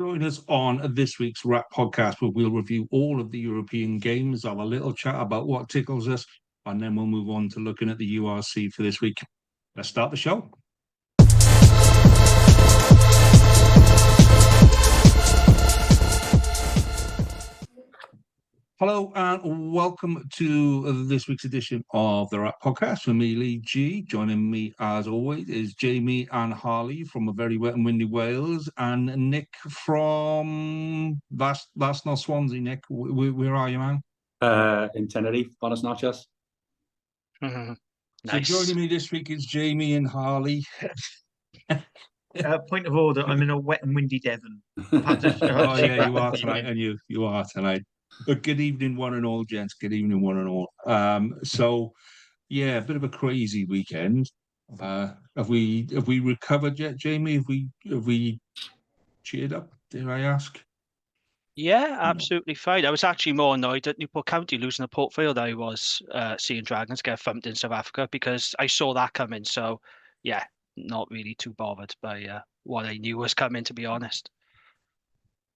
Join us on this week's WRAP podcast, where we'll review all of the European games, have a little chat about what tickles us, and then we'll move on to looking at the URC for this week. Let's start the show. Hello and welcome to this week's edition of the WRAP podcast with me, Lee G. Joining me, as always, is Jamie and Harley from a very wet and windy Wales, and Nick from that's not Swansea. Nick, where are you, man? In Tenerife, buenas noches. Nice. So joining me this week is Jamie and Harley. Point of order, I'm in a wet and windy Devon. Oh yeah, you are tonight, and you are tonight. But good evening, one and all, gents. Good evening, one and all. So yeah, a bit of a crazy weekend. Have we recovered yet, Jamie? Have we cheered up? Dare I ask? Yeah, absolutely fine. I was actually more annoyed at Newport County losing the Portfield than I was seeing Dragons get thumped in South Africa, because I saw that coming. So yeah, not really too bothered by what I knew was coming, to be honest.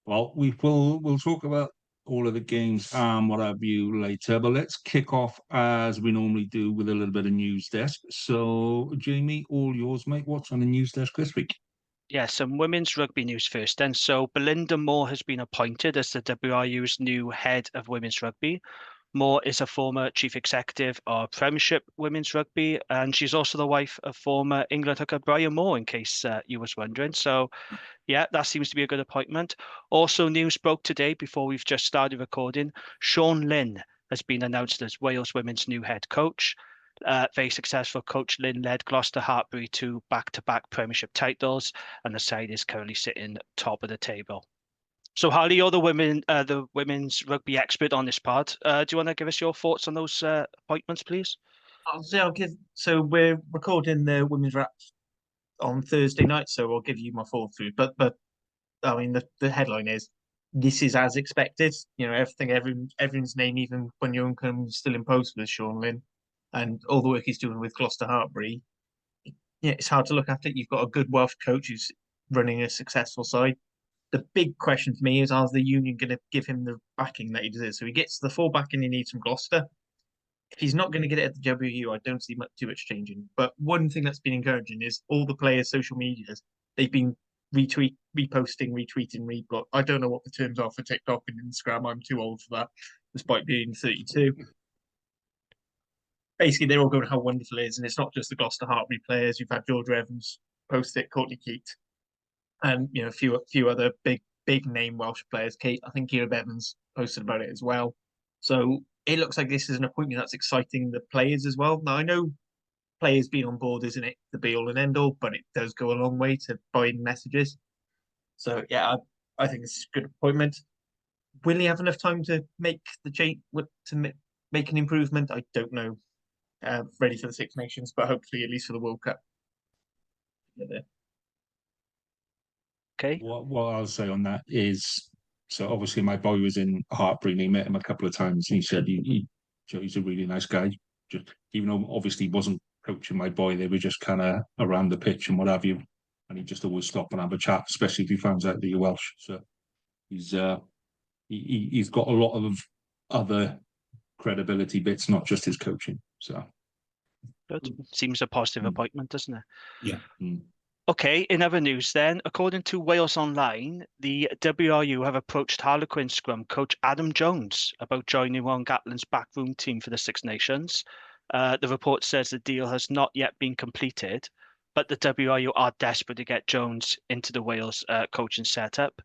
Well, we'll talk about all of the games and what have you later, but let's kick off as we normally do with a little bit of news desk. So Jamie, all yours, mate. What's on the news desk this week? Yeah, some women's rugby news first then. So Belinda Moore has been appointed as the WRU's new head of women's rugby. Moore is a former chief executive of Premiership Women's Rugby, and she's also the wife of former England hooker Brian Moore, in case you was wondering. So yeah, that seems to be a good appointment. Also, news broke today before we've just started recording. Sean Lynn has been announced as Wales women's new head coach. Very successful coach Lynn led Gloucester Hartpury to back-to-back Premiership titles, and the side is currently sitting top of the table. So Harley, you're the women's rugby expert on this part. Do you want to give us your thoughts on those appointments, please? So we're recording the women's WRAP on Thursday night, so I'll give you my fall through. But I mean, the headline is, this is as expected. You know, everyone's name, even when your income is still in post, with Sean Lynn, and all the work he's doing with Gloucester Hartpury. Yeah, it's hard to look after. You've got a good Welsh coach who's running a successful side. The big question for me is, are the union going to give him the backing that he deserves? So he gets the full backing he needs from Gloucester. If he's not going to get it at the WU, I don't see too much changing. But one thing that's been encouraging is all the players' social medias. They've been reposting, retweeting, reblog. I don't know what the terms are for TikTok and Instagram. I'm too old for that, despite being 32. Basically, they're all going how wonderful it is, and it's not just the Gloucester Hartpury players. You've had George Evans post it, Courtney Keat, and a few other big name Welsh players. I think Caleb Evans posted about it as well. So it looks like this is an appointment that's exciting the players as well. Now I know players being on board isn't it the be all and end all, but it does go a long way to buying messages. So yeah, I think it's a good appointment. Will he have enough time to make the change, to make an improvement? I don't know. Ready for the Six Nations, but hopefully at least for the World Cup. Okay. What I'll say on that is, so obviously my boy was in Hartpury and he met him a couple of times and he said he's a really nice guy. Just even though obviously he wasn't coaching my boy, they were just kind of around the pitch and what have you. And he just always stop and have a chat, especially if he finds out that you're Welsh. So he's got a lot of other credibility bits, not just his coaching. So good. Seems a positive appointment, doesn't it? Yeah. Okay, in other news then, according to Wales Online, the WRU have approached Harlequin scrum coach Adam Jones about joining Ron Gatland's backroom team for the Six Nations. The report says the deal has not yet been completed, but the WRU are desperate to get Jones into the Wales coaching setup.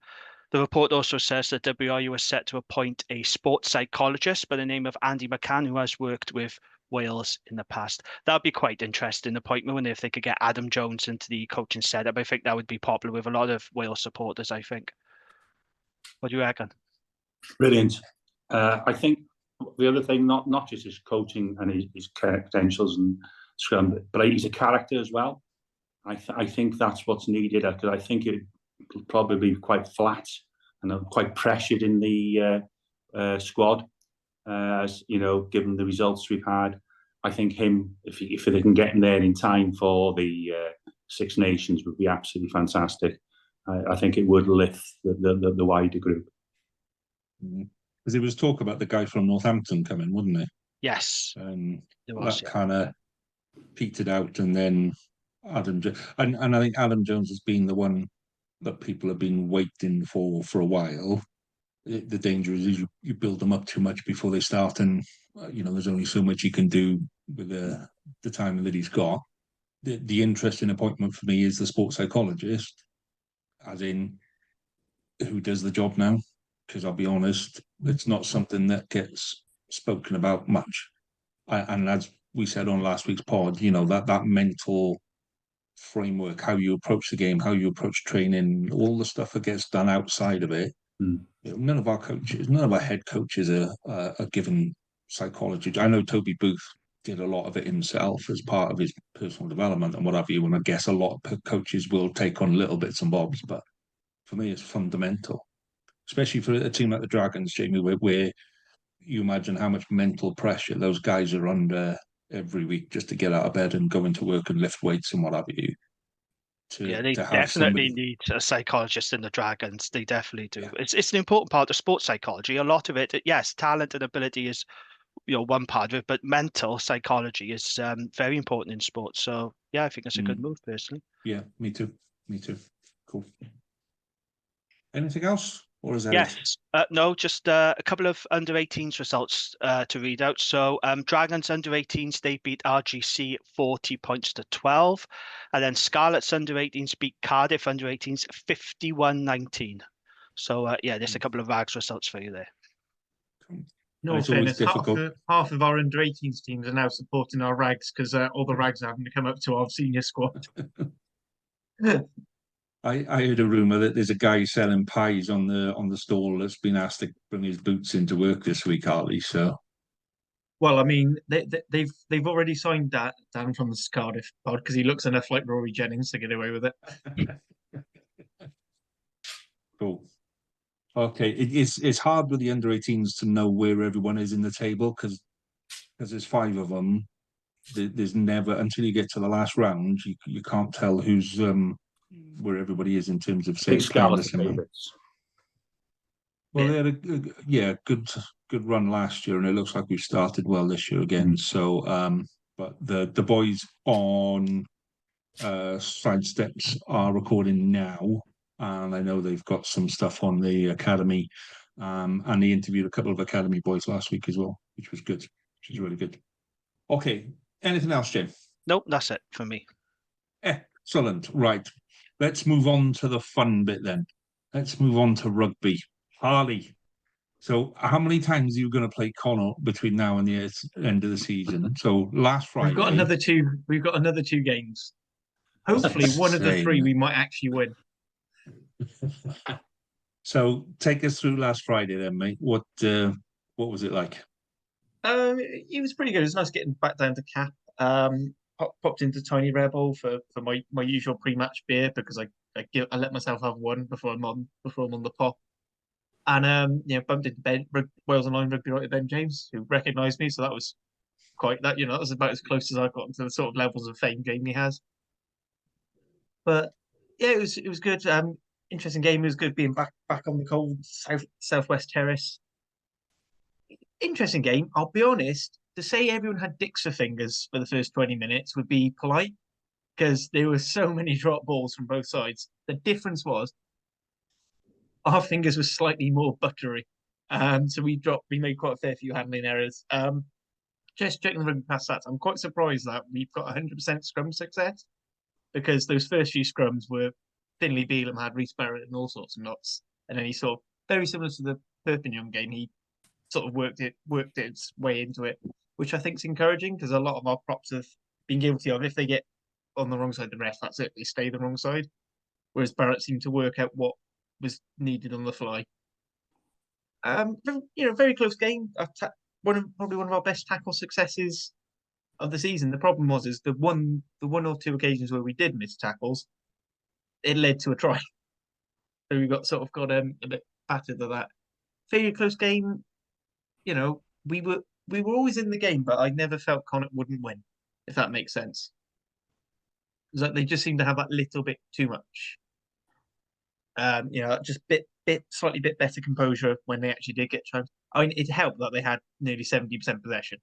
The report also says that WRU is set to appoint a sports psychologist by the name of Andy McCann, who has worked with Wales in the past. That'd be quite interesting appointment, wouldn't it, if they could get Adam Jones into the coaching setup. I think that would be popular with a lot of Wales supporters, I think. What do you reckon? Brilliant. I think the other thing, not just his coaching and his credentials and scrum, but he's a character as well. I think that's what's needed, because I think it'll probably be quite flat and quite pressured in the squad. As you know, given the results we've had, I think if they can get him there in time for the Six Nations, would be absolutely fantastic. I think it would lift the wider group. Because there was talk about the guy from Northampton coming, wasn't there? Yes, And there was. that kind of petered out, and then and I think Adam Jones has been the one that people have been waiting for a while. The danger is you build them up too much before they start, and there's only so much he can do with the time that he's got. The interesting appointment for me is the sports psychologist, as in who does the job now. Because I'll be honest, it's not something that gets spoken about much. And as we said on last week's pod, that mental framework, how you approach the game, how you approach training, all the stuff that gets done outside of it. None of our coaches, none of our head coaches are given psychology. I know Toby Booth did a lot of it himself as part of his personal development and what have you. And I guess a lot of coaches will take on little bits and bobs, but for me, it's fundamental, especially for a team like the Dragons, Jamie, where you imagine how much mental pressure those guys are under every week just to get out of bed and go into work and lift weights and what have you. Yeah, they to have definitely somebody... need a psychologist in the Dragons. They definitely do. Yeah. It's an important part of sports psychology. A lot of it, yes, talent and ability is one part of it, but mental psychology is very important in sports. So yeah, I think it's a good move personally. Yeah, me too. Cool. Anything else? Or is that yes. No, just a couple of under-18s results to read out. So Dragons under-18s, they beat RGC 40 points to 12. And then Scarlets under-18s beat Cardiff under-18s 51-19. So yeah, there's a couple of rags results for you there. No fairness, half of our under-18s teams are now supporting our rags because all the rags are having to come up to our senior squad. I heard a rumour that there's a guy selling pies on the stall that's been asked to bring his boots into work this week, Harley. So, well, I mean, they've already signed Dan from the Cardiff pod because he looks enough like Rory Jennings to get away with it. Cool. Okay, it's hard with the under-18s to know where everyone is in the table because there's 5 of them. There's never, until you get to the last round, you can't tell who's where everybody is in terms of say Scarlets favourites. Well, they had a good run last year, and it looks like we've started well this year again. So, but the boys on Side Steps are recording now, and I know they've got some stuff on the academy, and they interviewed a couple of academy boys last week as well, which was good, which is really good. Okay, anything else, Jim? Nope, that's it for me. Excellent. Right. Let's move on to the fun bit then. Let's move on to rugby. Harley, so how many times are you going to play Connacht between now and the end of the season? So last Friday... We've got another two games. Hopefully one of the 3 we might actually win. So take us through last Friday then, mate. What was it like? It was pretty good. It was nice getting back down to Cap. Popped into Tiny Rebel for my usual pre-match beer because I let myself have one before I'm on the pop. And bumped into Wales Online rugby writer Ben James, who recognised me. So that was that was about as close as I've gotten to the sort of levels of fame Jamie has. But yeah, it was good. Interesting game. It was good being back on the cold southwest terrace. Interesting game. I'll be honest. To say everyone had dicks for fingers for the first 20 minutes would be polite because there were so many drop balls from both sides. The difference was our fingers were slightly more buttery. So we made quite a fair few handling errors. Just checking the rugby past stats, I'm quite surprised that we've got 100% scrum success because those first few scrums were Finley Beelum had Reece Barrett and all sorts of knots. And then he sort of, very similar to the Perpignan game, he sort of worked its way into it, which I think is encouraging because a lot of our props have been guilty of if they get on the wrong side of the ref, that's it, they stay the wrong side. Whereas Barrett seemed to work out what was needed on the fly. Very close game. Probably one of our best tackle successes of the season. The problem was the one or two occasions where we did miss tackles, it led to a try. So we got a bit battered of that. Very close game. We were always in the game, but I never felt Connacht wouldn't win, if that makes sense. Because they just seemed to have that little bit too much. Just slightly bit better composure when they actually did get chance. I mean, it helped that they had nearly 70% possession.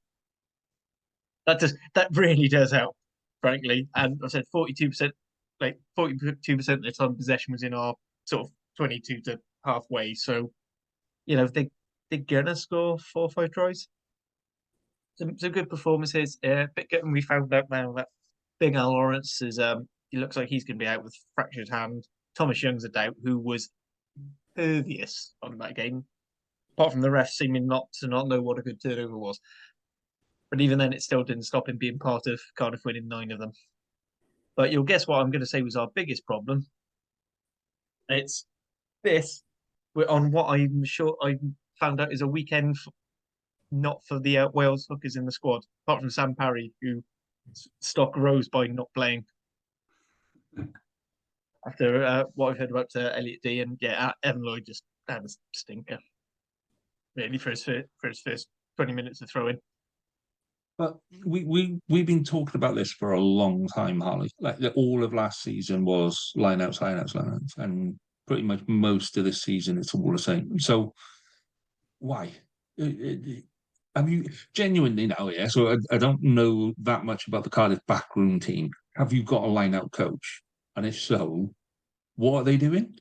That really does help, frankly. And I said 42%, like 42% of the time possession was in our sort of 22 to halfway. So, they're gonna score 4 or 5 tries. Some good performances. But we found out now that Big Al Lawrence is he looks like he's going to be out with fractured hand. Thomas Young's a doubt, who was pervious on that game, apart from the ref seeming not know what a good turnover was. But even then, it still didn't stop him being part of Cardiff winning 9 of them. But you'll guess what I'm going to say was our biggest problem. It's this. We're on what I'm sure I found out is a weekend not for the Wales hookers in the squad, apart from Sam Parry, who stock rose by not playing. After what I've heard about Elliot D, and Evan Lloyd just had a stinker, really, for his first 20 minutes of throwing. But we've been talking about this for a long time, Harley. Like all of last season was lineouts, and pretty much most of this season it's all the same. So why? Have you genuinely now? Yeah. So I don't know that much about the Cardiff backroom team. Have you got a lineout coach? And if so, what are they doing?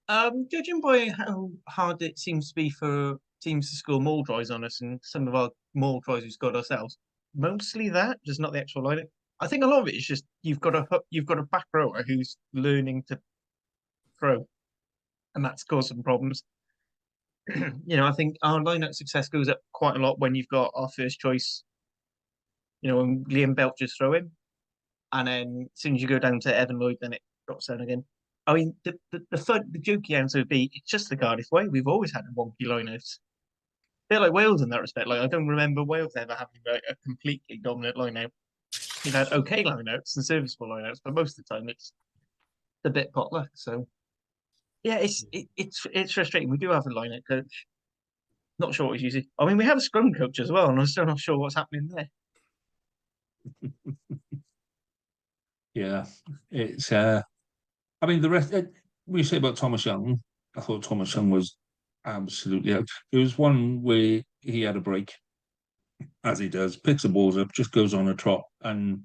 Judging by how hard it seems to be for teams to score maul tries on us, and some of our maul tries we've scored ourselves, mostly that, just not the actual lineup. I think a lot of it is just you've got a back rower who's learning to throw, and that's caused some problems. I think our lineout success goes up quite a lot when you've got our first choice. When Liam Belcher's throwing, and then as soon as you go down to Evan Lloyd, then it drops down again. I mean, the jokey answer would be it's just the Cardiff way. We've always had wonky lineouts. A bit like Wales in that respect. Like I don't remember Wales ever having a completely dominant lineout. We've had okay lineouts and serviceable lineouts, but most of the time it's a bit potluck. So yeah, it's frustrating. We do have a lineout coach. Not sure what he's using. I mean, we have a scrum coach as well, and I'm still not sure what's happening there. Yeah, it's. I mean, the rest. When you say about Thomas Young, I thought Thomas Young was absolutely out. There was one where he had a break, as he does, picks the balls up, just goes on a trot, and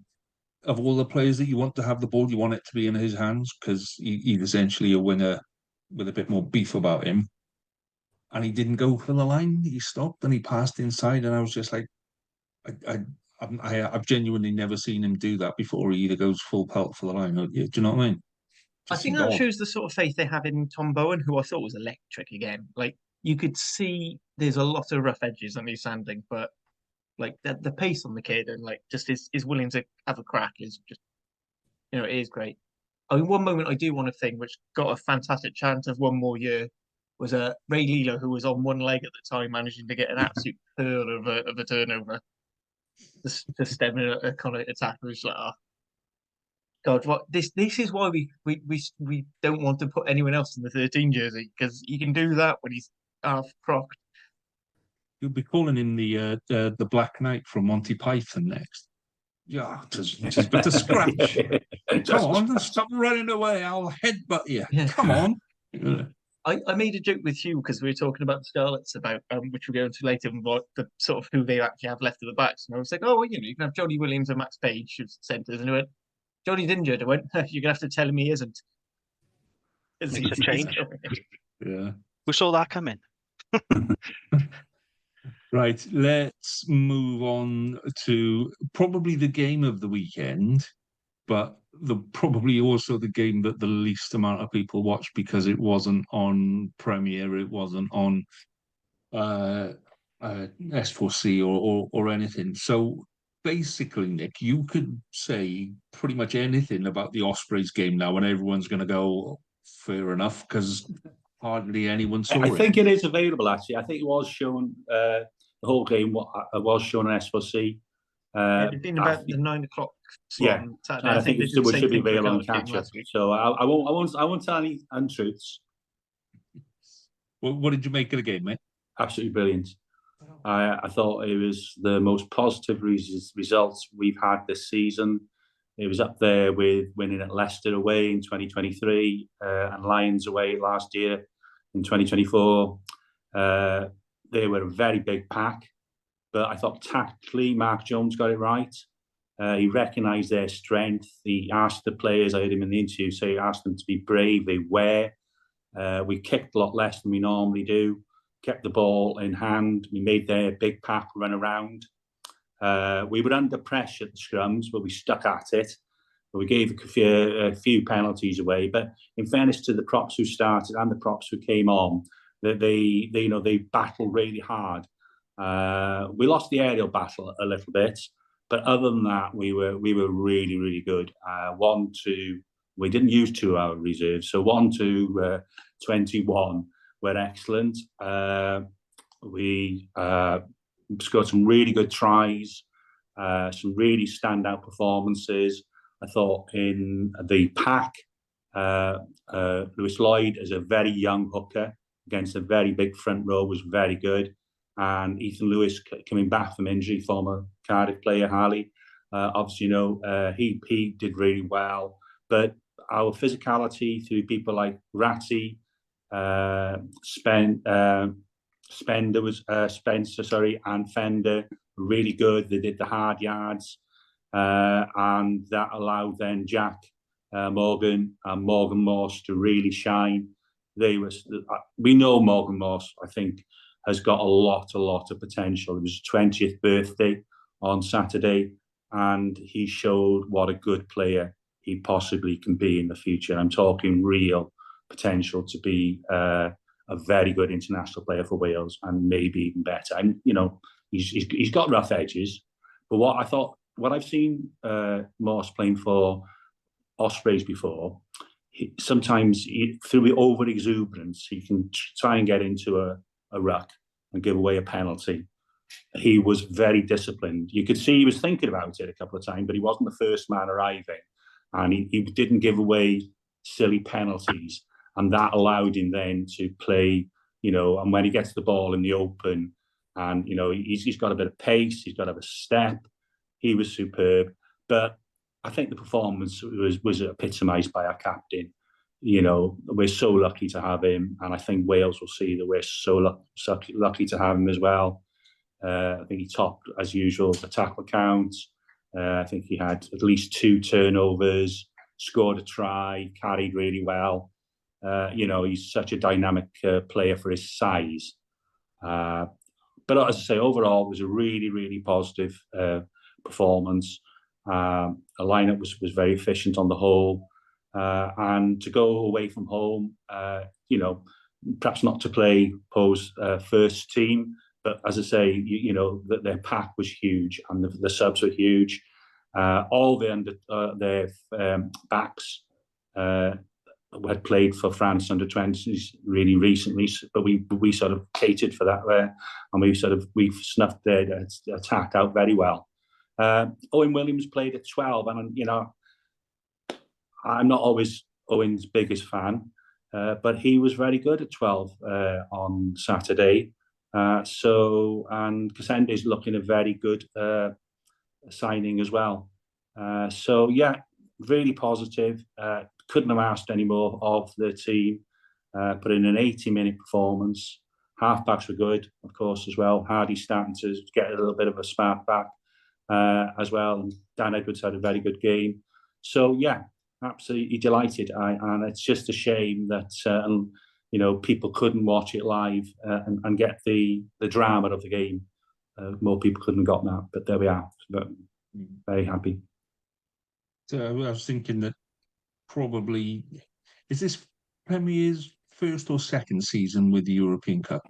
of all the players that you want to have the ball, you want it to be in his hands because he's essentially a winger with a bit more beef about him. And he didn't go for the line. He stopped and he passed inside, and I was just like, I've genuinely never seen him do that before. He either goes full pelt for the line. Do you know what I mean? I think that shows the sort of faith they have in Tom Bowen, who I thought was electric again. Like you could see there's a lot of rough edges on his sanding, but like the pace on the kid and like just is willing to have a crack is just, it is great. I mean, one moment I do want to think, which got a fantastic chance of one more year, was Ray Lilo, who was on one leg at the time, managing to get an absolute pearl of a turnover. Just stemming a kind of attack. It was like, oh, God, what this is why we don't want to put anyone else in the 13 jersey, because you can do that when he's half crocked. You'll be calling him the Black Knight from Monty Python next. Yeah, just but to scratch. Come on, stop running away. I'll headbutt you. Yeah. Come on. I made a joke with Hugh because we were talking about the Scarlets, about which we'll go into later, about the sort of who they actually have left at the backs. And I was like, oh, well, you can have Johnny Williams and Max Page as centres. And he went, Johnny's injured. I went, you're going to have to tell him he isn't. It's a change. Yeah. We saw that coming. Right, let's move on to probably the game of the weekend, but probably also the game that the least amount of people watched because it wasn't on Premiere, it wasn't on S4C or anything. So basically, Nick, you could say pretty much anything about the Ospreys game now, and everyone's going to go, fair enough, because hardly anyone saw it. I think it is available, actually. I think it was shown, the whole game was shown on S4C. It'd been about the 9 o'clock slot. Yeah, on Saturday. I think it should be available on catch up. So I won't tell any untruths. Well, what did you make of the game, mate? Absolutely brilliant. I thought it was the most positive results we've had this season. It was up there with winning at Leicester away in 2023 and Lions away last year in 2024. They were a very big pack, but I thought tactically Mark Jones got it right. He recognised their strength. He asked the players, I heard him in the interview say, he asked them to be brave. They were. We kicked a lot less than we normally do, kept the ball in hand. We made their big pack run around. We were under pressure at the scrums, but we stuck at it. We gave a few penalties away. But in fairness to the props who started and the props who came on, they battled really hard. We lost the aerial battle a little bit, but other than that, we were really, really good. We didn't use 2 of our reserves, so 1 to 21 were excellent. We scored some really good tries, some really standout performances. I thought in the pack, Lewis Lloyd as a very young hooker against a very big front row was very good. And Ethan Lewis coming back from injury, former Cardiff player, Harley, obviously, he did really well. But our physicality through people like Ratty, Spencer, and Fender, really good. They did the hard yards, and that allowed then Jack Morgan and Morgan Morse to really shine. We know Morgan Morse, I think, has got a lot of potential. It was his 20th birthday on Saturday, and he showed what a good player he possibly can be in the future. I'm talking real potential to be a very good international player for Wales, and maybe even better. And he's got rough edges, but what I've seen Morse playing for Ospreys before, sometimes through the over exuberance, he can try and get into a ruck and give away a penalty. He was very disciplined. You could see he was thinking about it a couple of times, but he wasn't the first man arriving, and he didn't give away silly penalties, and that allowed him then to play, and when he gets the ball in the open, and he's got a bit of pace, he's got a bit of step. He was superb. But I think the performance was epitomised by our captain. We're so lucky to have him, and I think Wales will see that we're so lucky to have him as well. I think he topped, as usual, the tackle count. I think he had at least 2 turnovers, scored a try, carried really well. He's such a dynamic player for his size. But as I say, overall, it was a really, really positive performance. The lineup was very efficient on the whole. And to go away from home, perhaps not to play Poe's first team, but as I say, that their pack was huge and the subs were huge. All their backs had played for France under 20s really recently, but we sort of catered for that there, and we've snuffed their attack out very well. Owen Williams played at 12, and I'm not always Owen's biggest fan, but he was very good at 12 on Saturday. And Cassende is looking a very good signing as well. Really positive. Couldn't have asked any more of the team. Put in an 80-minute performance. Halfbacks were good, of course, as well. Hardy's starting to get a little bit of a spark back as well. And Dan Edwards had a very good game. So, absolutely delighted. And it's just a shame that people couldn't watch it live and get the drama of the game. More people couldn't have got that, but there we are. But very happy. So I was thinking that probably, is this Premier's first or second season with the European Cup?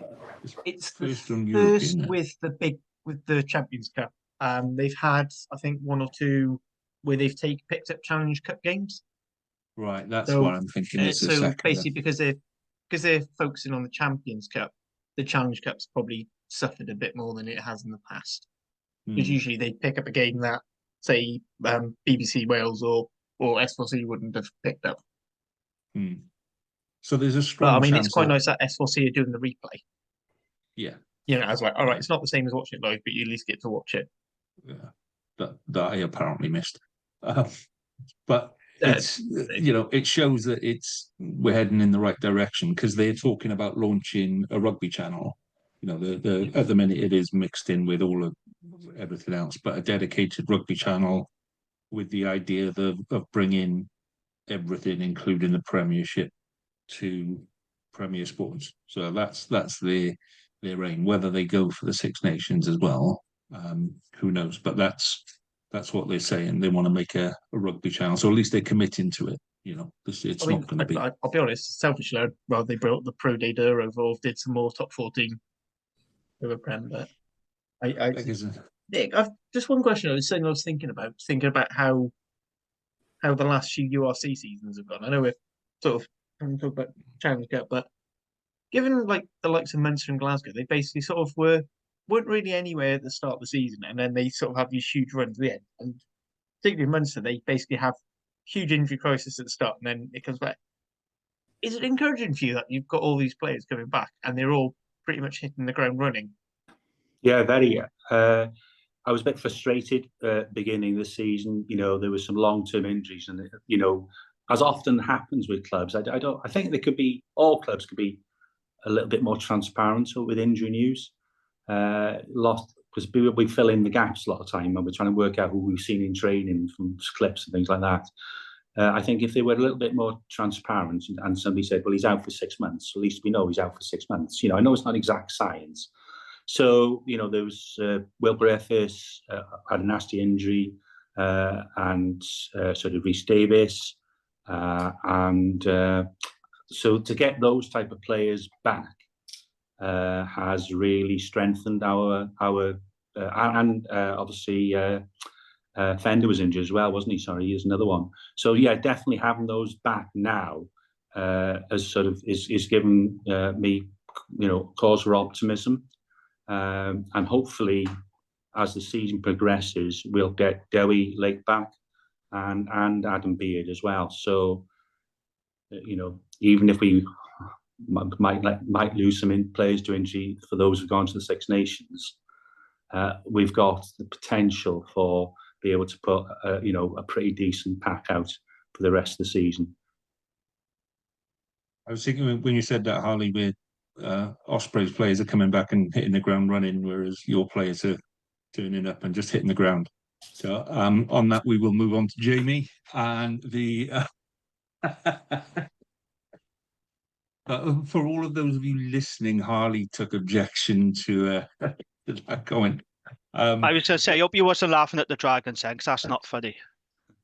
It's first the on first European, with the Champions Cup. They've had, I think, 1 or 2 where they've picked up Challenge Cup games. Right, that's what I'm thinking. Is the second, basically, because they're focusing on the Champions Cup, the Challenge Cup's probably suffered a bit more than it has in the past. Because usually they pick up a game that, say, BBC Wales or S4C wouldn't have picked up. So there's a strong. But it's quite nice that S4C are doing the replay. Yeah. I was like, all right, it's not the same as watching it live, but you at least get to watch it. Yeah, that I apparently missed. but Uh, it's it shows that we're heading in the right direction, because they're talking about launching a rugby channel. The at the minute it is mixed in with all of everything else, but a dedicated rugby channel with the idea of bringing everything, including the Premiership, to Premier Sports. So that's their aim. Whether they go for the Six Nations as well, who knows? But that's what they're saying. They want to make a rugby channel, so at least they're committing to it. It's not going to be. I'll be honest. Selfishly, I'd rather they brought the Pro Day over or did some more top 14 over Prem. But Nick, I've just one question. I was thinking about how the last few URC seasons have gone. I know we're sort of having to talk about Challenge Cup, but given like the likes of Munster and Glasgow, they basically sort of weren't really anywhere at the start of the season, and then they sort of have these huge runs at the end. And particularly in Munster, they basically have huge injury crisis at the start, and then it comes back. Is it encouraging for you that you've got all these players coming back and they're all pretty much hitting the ground running? Yeah, very. I was a bit frustrated beginning of the season. There were some long-term injuries, and as often happens with clubs, I think all clubs could be a little bit more transparent with injury news. Because we fill in the gaps a lot of time, and we're trying to work out who we've seen in training from clips and things like that. I think if they were a little bit more transparent, and somebody said, "Well, he's out for 6 months," at least we know he's out for 6 months. I know it's not exact science. So, there was Will Griffiths had a nasty injury, and so did Rhys Davis. So to get those type of players back has really strengthened our and obviously Fender was injured as well, wasn't he? Sorry, he's another one. So yeah, definitely having those back now as sort of is giving me cause for optimism. And hopefully, as the season progresses, we'll get Dewi Lake back and Adam Beard as well. So, even if we might lose some players to injury for those who've gone to the Six Nations, we've got the potential for be able to put a pretty decent pack out for the rest of the season. I was thinking when you said that, Harley, with Ospreys players are coming back and hitting the ground running, whereas your players are turning up and just hitting the ground. So on that, we will move on to Jamie and the. For all of those of you listening, Harley took objection to that comment. I was going to say, I hope you wasn't laughing at the Dragons then, because that's not funny.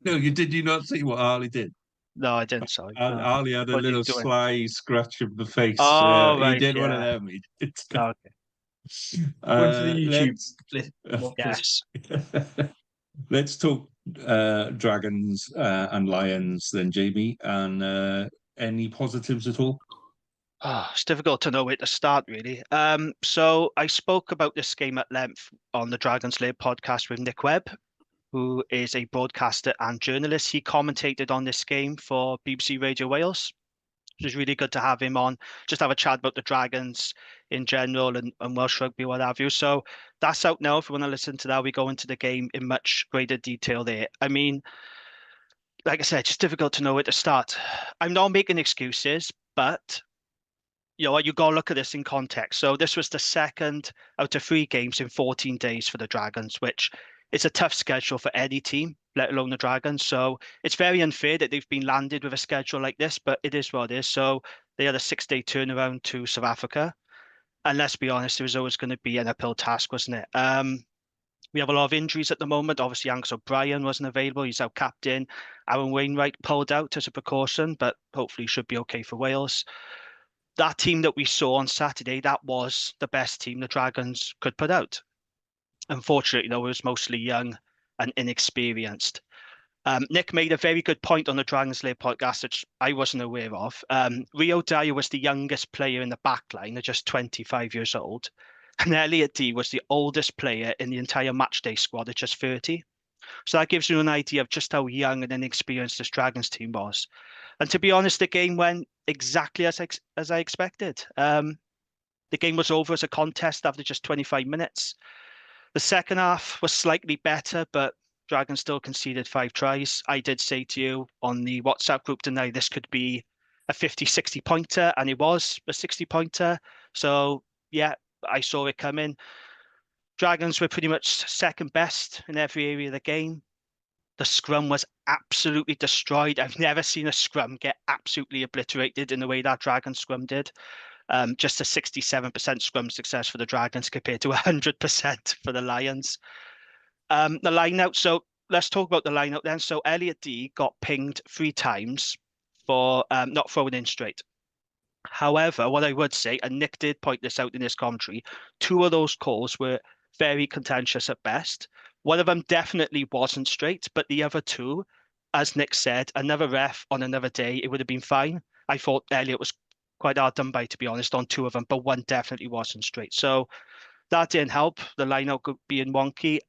No, did you not see what Harley did? No, I didn't. Sorry. Harley had a little sly scratch of the face. Oh, right, he did one of them. Okay. One for the YouTube. Yes. Let's talk Dragons and Lions then, Jamie. And any positives at all? It's difficult to know where to start, really. So I spoke about this game at length on the Dragons Lair podcast with Nick Webb, who is a broadcaster and journalist. He commentated on this game for BBC Radio Wales. It was really good to have him on, just have a chat about the Dragons in general and Welsh Rugby, what have you. So that's out now. If you want to listen to that, we go into the game in much greater detail there. I mean, like I said, it's difficult to know where to start. I'm not making excuses, but you got to look at this in context. So this was the second out of 3 games in 14 days for the Dragons, which is a tough schedule for any team, let alone the Dragons. So it's very unfair that they've been landed with a schedule like this, but it is what it is. So they had a 6-day turnaround to South Africa. And let's be honest, it was always going to be an uphill task, wasn't it? We have a lot of injuries at the moment. Obviously, Angus O'Brien wasn't available. He's our captain. Aaron Wainwright pulled out as a precaution, but hopefully he should be okay for Wales. That team that we saw on Saturday, that was the best team the Dragons could put out. Unfortunately, though, it was mostly young and inexperienced. Nick made a very good point on the Dragons Lair podcast, which I wasn't aware of. Rio Dyer was the youngest player in the back line at just 25 years old. And Elliot Dee was the oldest player in the entire matchday squad at just 30. So that gives you an idea of just how young and inexperienced this Dragons team was. And to be honest, the game went exactly as I expected. The game was over as a contest after just 25 minutes. The second half was slightly better, but Dragons still conceded 5 tries. I did say to you on the WhatsApp group tonight, this could be a 50, 60 pointer, and it was a 60 pointer. So yeah, I saw it coming. Dragons were pretty much second best in every area of the game. The scrum was absolutely destroyed. I've never seen a scrum get absolutely obliterated in the way that Dragons scrum did. Just a 67% scrum success for the Dragons compared to 100% for the Lions. The line out. So let's talk about the line out then. So Elliot D got pinged 3 times for not throwing in straight. However, what I would say, and Nick did point this out in his commentary, 2 of those calls were very contentious at best. One of them definitely wasn't straight, but the other 2, as Nick said, another ref on another day, it would have been fine. I thought Elliot was quite hard done by, to be honest, on 2 of them, but one definitely wasn't straight. So that didn't help, the line-out being wonky.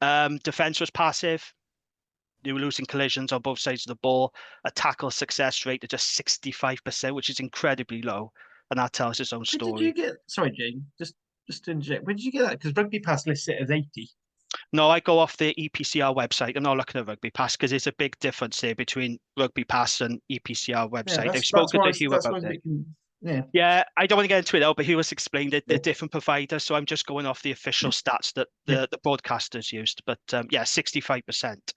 Defense was passive. They were losing collisions on both sides of the ball. A tackle success rate of just 65%, which is incredibly low. And that tells its own Where story. did you get? Sorry, Jane. Just to interject. Where did you get that? Because Rugby Pass lists it as 80. No, I go off the EPCR website. I'm not looking at Rugby Pass because there's a big difference there between Rugby Pass and EPCR website. Yeah, I've spoken to Hugh about it. Yeah. Yeah, I don't want to get into it now, but Hugh has explained it. They're Yeah. different providers, so I'm just going off the official stats that Yeah. the broadcasters used. But yeah, 65%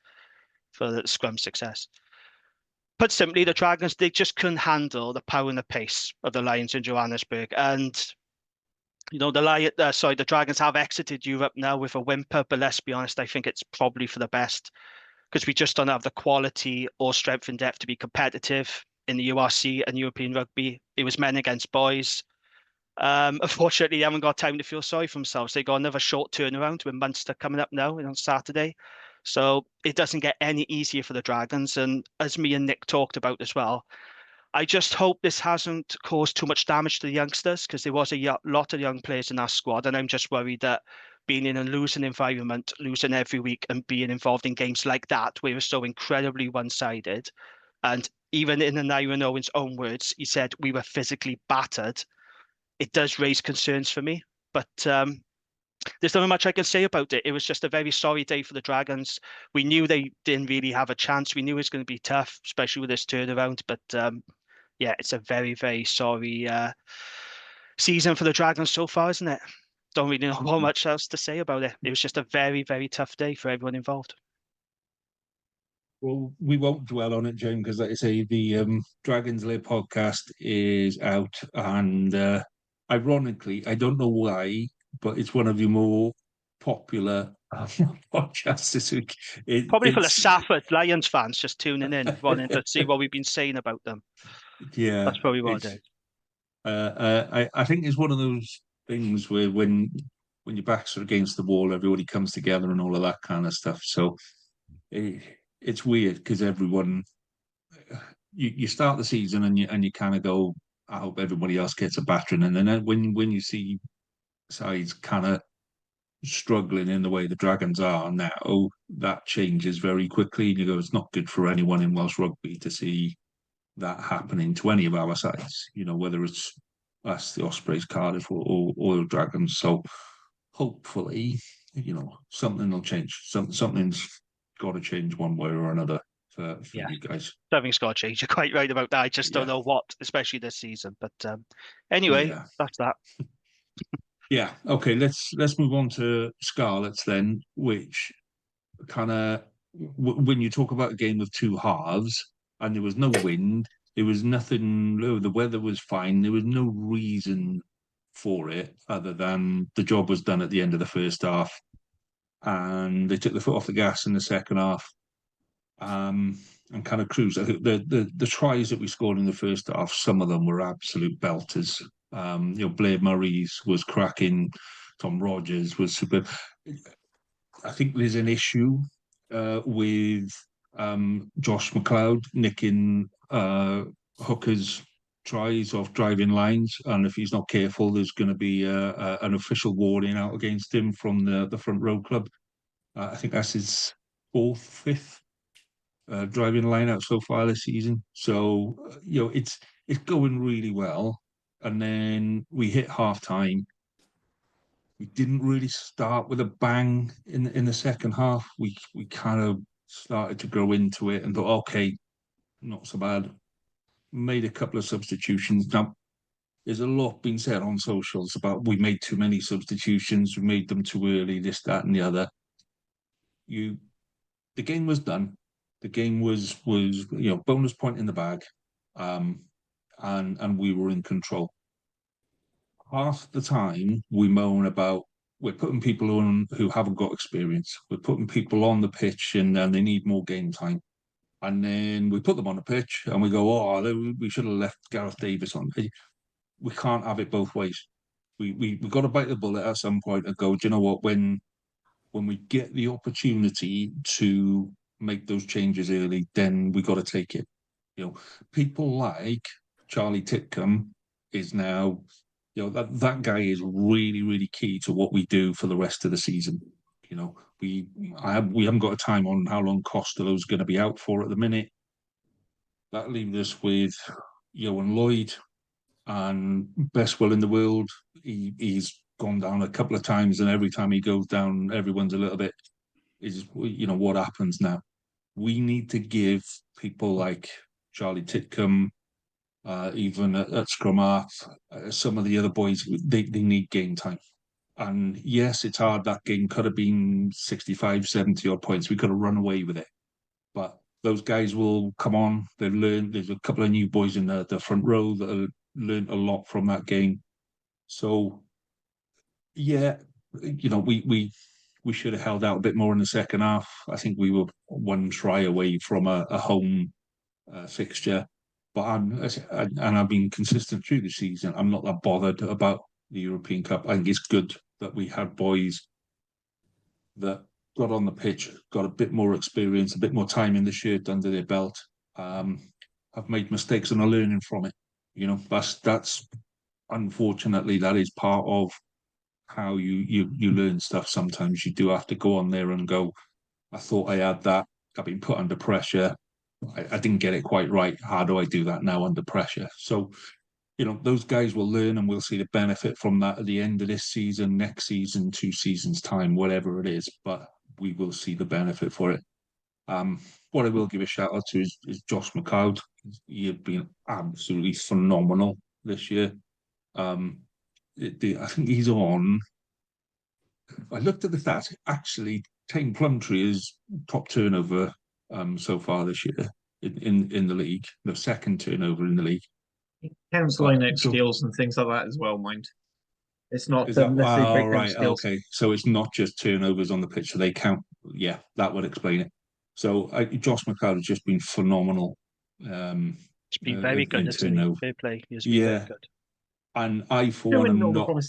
for the scrum success. Put simply, the Dragons, they just couldn't handle the power and the pace of the Lions in Johannesburg. And you know, the Dragons have exited Europe now with a whimper, but let's be honest, I think it's probably for the best because we just don't have the quality or strength and depth to be competitive in the URC and European rugby. It was men against boys. Unfortunately, they haven't got time to feel sorry for themselves. They got another short turnaround with Munster coming up now on Saturday. So it doesn't get any easier for the Dragons. And as me and Nick talked about as well, I just hope this hasn't caused too much damage to the youngsters because there was a lot of young players in our squad. And I'm just worried that being in a losing environment, losing every week and being involved in games like that, where it's so incredibly one-sided. And even in Aneurin Owen's own words, he said we were physically battered. It does raise concerns for me. But there's not much I can say about it. It was just a very sorry day for the Dragons. We knew they didn't really have a chance. We knew it was going to be tough, especially with this turnaround. But yeah, it's a very, very sorry season for the Dragons so far, isn't it? Don't really know much else to say about it. It was just a very, very tough day for everyone involved. Well, we won't dwell on it, Jane, because like I say, the Dragons Lair podcast is out, and ironically, I don't know why, but it's one of the more popular podcasts this week. Probably for the Safford Lions fans just tuning in, wanting to see what we've been saying about them. Yeah, that's probably what it is. I think it's one of those things where when your backs are against the wall, everybody comes together and all of that kind of stuff. So it's weird because everyone, you start the season and you kind of go, I hope everybody else gets a battering, and then when you see sides kind of struggling in the way the Dragons are now, that changes very quickly. And you go, it's not good for anyone in Welsh rugby to see that happening to any of our sides, you know, whether it's us, the Ospreys, Cardiff, or the Dragons. So hopefully, you know, something will change. Something's got to change one way or another for you guys. Something's got to change. You're quite right about that. I just don't know what, especially this season. But anyway, that's that. Yeah. Okay. Let's move on to Scarlets then, which kind of when you talk about a game of 2 halves and there was no wind, there was nothing. The weather was fine. There was no reason for it other than the job was done at the end of the first half, and they took the foot off the gas in the second half, and kind of cruised. I think the tries that we scored in the first half, some of them were absolute belters. You know, Blair Murray's was cracking. Tom Rogers was superb. I think there's an issue with Josh McLeod nicking Hooker's tries off driving lines, and if he's not careful, there's going to be an official warning out against him from the front row club. I think that's his 4th, 5th driving line out so far this season. So you know, it's going really well. And then we hit half time. We didn't really start with a bang in the second half. We kind of started to grow into it and thought, okay, not so bad. Made a couple of substitutions. Now, there's a lot being said on socials about we made too many substitutions, we made them too early, this, that, and the other. The game was done. The game was bonus point in the bag, and we were in control. Half the time we moan about we're putting people on who haven't got experience. We're putting people on the pitch and they need more game time. And then we put them on the pitch and we go, oh, we should have left Gareth Davies on. We can't have it both ways. We got to bite the bullet at some point and go, do you know what? When we get the opportunity to make those changes early, then we got to take it. People like Charlie Titcombe is now, that guy is really, really key to what we do for the rest of the season. We haven't got a time on how long Costello's going to be out for at the minute. That leaves us with Johan Lloyd, and best will in the world. He's gone down a couple of times, and every time he goes down, everyone's a little bit. Is what happens now? We need to give people like Charlie Titcombe, even at scrum half, some of the other boys, they need game time. And yes, it's hard. That game could have been 65, 70 odd points. We could have run away with it. But those guys will come on. They've learned. There's a couple of new boys in the front row that have learned a lot from that game. So, yeah, we should have held out a bit more in the second half. I think we were one try away from a home fixture. But I've been consistent through the season. I'm not that bothered about the European Cup. I think it's good that we had boys that got on the pitch, got a bit more experience, a bit more time in the shirt under their belt, have made mistakes and are learning from it. That's unfortunately, that is part of how you learn stuff. Sometimes you do have to go on there and go, I thought I had that. I've been put under pressure. I didn't get it quite right. How do I do that now under pressure? So, those guys will learn and we'll see the benefit from that at the end of this season, next season, 2 seasons' time, whatever it is. But we will see the benefit for it. What I will give a shout out to is Josh McLeod. He had been absolutely phenomenal this year. I think he's on. I looked at the stats. Actually, Tane Plumtree is top turnover so far this year in the league. The second turnover in the league. Counts line out skills and things like that as well, mind. It's not necessarily right. Skills. Okay, so it's not just turnovers on the pitch, so they count. Yeah, that would explain it. So Josh McLeod has just been phenomenal. It's been very good, isn't he? Fair play. He's been very good. And I, for one, am not. I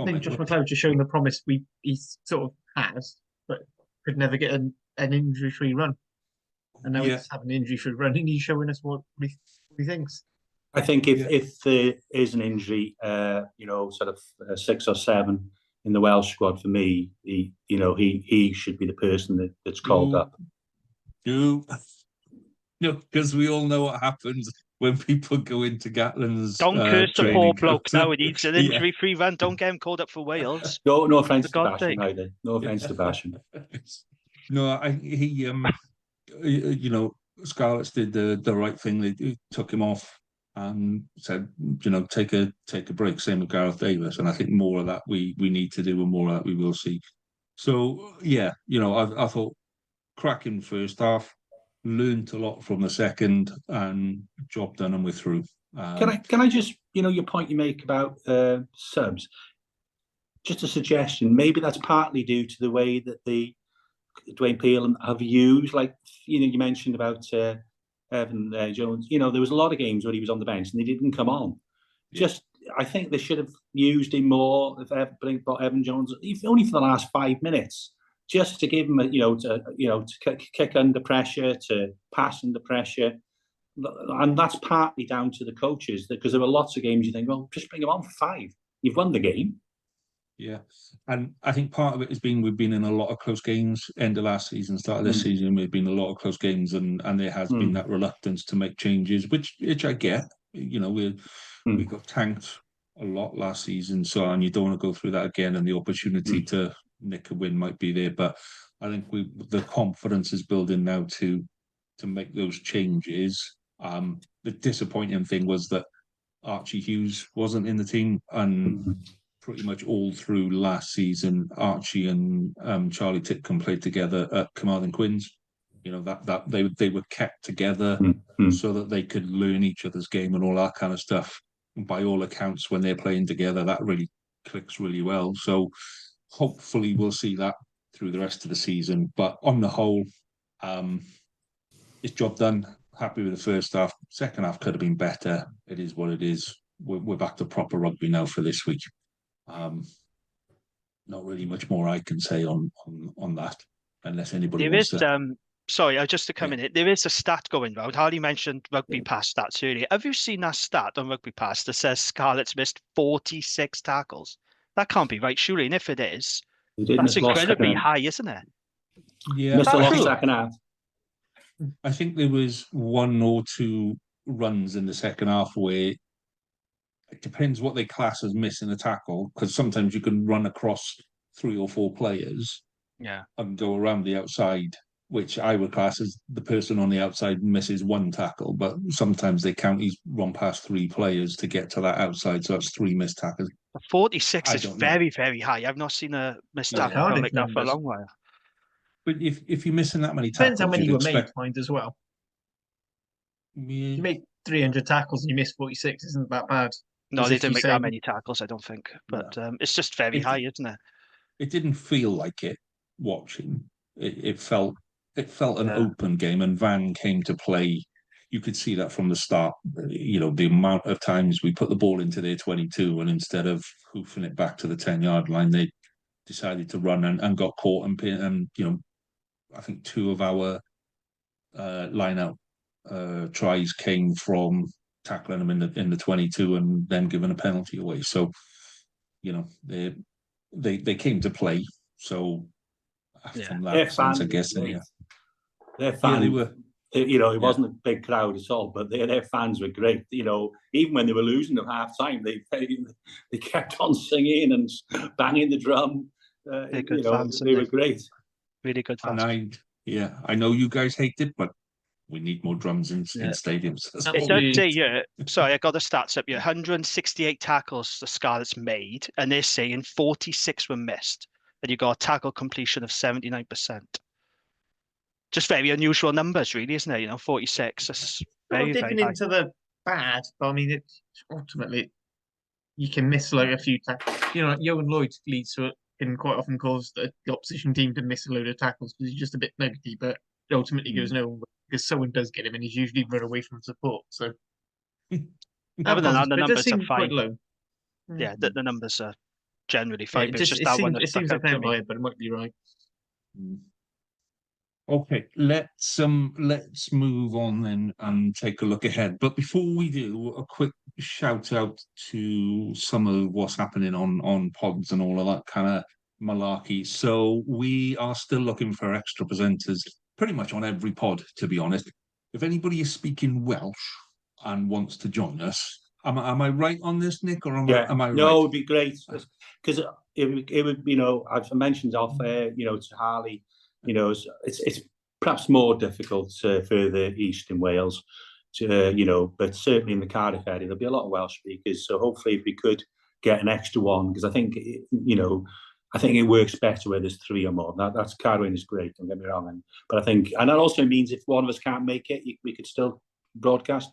think Josh McLeod just showing the promise he sort of has, but could never get an injury-free run. And now he's having an injury-free run, and he's showing us what he thinks. I think if there is an injury, sort of 6 or 7 in the Welsh squad, for me, he should be the person that's called up. Because we all know what happens when people go into Gatland's. Don't curse the poor bloke now. He needs an injury-free run. Don't get him called up for Wales. No offense to Basham either. No offense to Basham. No, Scarlets did the right thing. They took him off and said, take a break. Same with Gareth Davies, and I think more of that we need to do, and more of that we will see. So I thought cracking first half, learned a lot from the second, and job done, and we're through. Can I just your point you make about subs? Just a suggestion. Maybe that's partly due to the way that the Dwayne Peel have used, you mentioned about Evan Jones. There was a lot of games where he was on the bench and they didn't come on. I think they should have used him more. If Evan Jones, only for the last 5 minutes, just to give him to kick under pressure, to pass under pressure, and that's partly down to the coaches, because there were lots of games you think, well, just bring him on for 5. You've won the game. Yeah, and I think part of it has been we've been in a lot of close games. End of last season, start of this season, we've been in a lot of close games, and there has been that reluctance to make changes, which I get. We got tanked a lot last season, and you don't want to go through that again. And the opportunity to nick a win might be there, but I think the confidence is building now to make those changes. The disappointing thing was that Archie Hughes wasn't in the team, and pretty much all through last season, Archie and Charlie Titcombe played together at Carmarthen Quins. You know, that they were kept together so that they could learn each other's game and all that kind of stuff. And by all accounts, when they're playing together, that really clicks really well. So hopefully we'll see that through the rest of the season. But on the whole, it's job done. Happy with the first half. Second half could have been better. It is what it is. We're back to proper rugby now for this week. Not really much more I can say on that, unless anybody wants to. Sorry, just to come in. There is a stat going round. Harley mentioned Rugby Pass stats earlier. Have you seen that stat on Rugby Pass that says Scarlets missed 46 tackles? That can't be right, surely. And if it is, that's incredibly high, isn't it? Yeah, missed a lot second half. I think there was 1 or 2 runs in the second half where it depends what they class as missing a tackle, because sometimes you can run across 3 or 4 players and go around the outside, which I would class as the person on the outside misses 1 tackle, but sometimes they count he's run past 3 players to get to that outside, so that's 3 missed tackles. 46 is very, very high. I've not seen a missed tackle like that for a long while. But if you're missing that many depends tackles, how many were made, mind as well. Yeah. You make 300 tackles and you miss 46, isn't that bad? No, they didn't make that many tackles, I don't think. But it's just very high, isn't it? It didn't feel like it watching. It felt an open game, and Van came to play. You could see that from the start. You know, the amount of times we put the ball into their 22, and instead of hoofing it back to the 10-yard line, they decided to run and got caught and you know, I think 2 of our line-out tries came from tackling them in the 22 and then giving a penalty away. So, you know, they came to play. So from that sense, I guess their fans, they were. You know, it wasn't a big crowd at all, but their fans were great. You know, even when they were losing at half time, they kept on singing and banging the drum. They're good fans, they were great. Really good fans. And I know you guys hate it, but we need more drums in stadiums. It does say sorry, I got the stats up here. 168 tackles the Scarlets made, and they're saying 46 were missed. And you got a tackle completion of 79%. Just very unusual numbers, really, isn't it? You know, 46. That's very, dipping very into the bad, but I mean, it's ultimately you can miss like a few tackles. You know, Johan Lloyd leads to it, and quite often cause the opposition team to miss a load of tackles because he's just a bit nuggety, but it ultimately goes nowhere because someone does get him, and he's usually run away from support. So, other than that, the numbers are fine. Low. Yeah, the numbers are generally fine. It, it's just that one that it seems like an outlier, but it might be right. Okay, let's move on then and take a look ahead. But before we do, a quick shout out to some of what's happening on pods and all of that kind of malarkey. So we are still looking for extra presenters, pretty much on every pod, to be honest. If anybody is speaking Welsh and wants to join us, am I right on this, Nick, or am I right? No, it would be great because it would, you know, I've mentioned off air, you know, to Harley. You know, it's perhaps more difficult further east in Wales, you know, but certainly in the Cardiff area, there'll be a lot of Welsh speakers. So hopefully if we could get an extra one, because I think, you know, I think it works better where there's 3 or more. That's Carwyn is great, don't get me wrong. But I think, and that also means if one of us can't make it, we could still broadcast.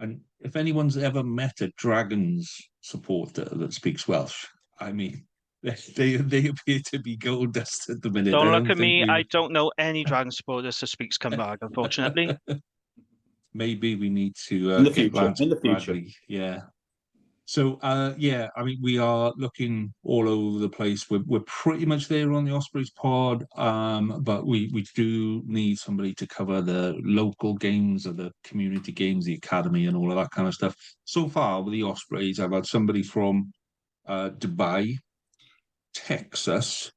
And if anyone's ever met a Dragons supporter that speaks Welsh, I mean, they appear to be gold dust at the minute. Don't look at me. I don't know any Dragon supporters that speaks Cymraeg, unfortunately. Maybe we need to in the future. Bradley. Yeah. So I mean, we are looking all over the place. We're pretty much there on the Ospreys pod, but we do need somebody to cover the local games or the community games, the academy, and all of that kind of stuff. So far with the Ospreys, I've had somebody from Dubai, Texas,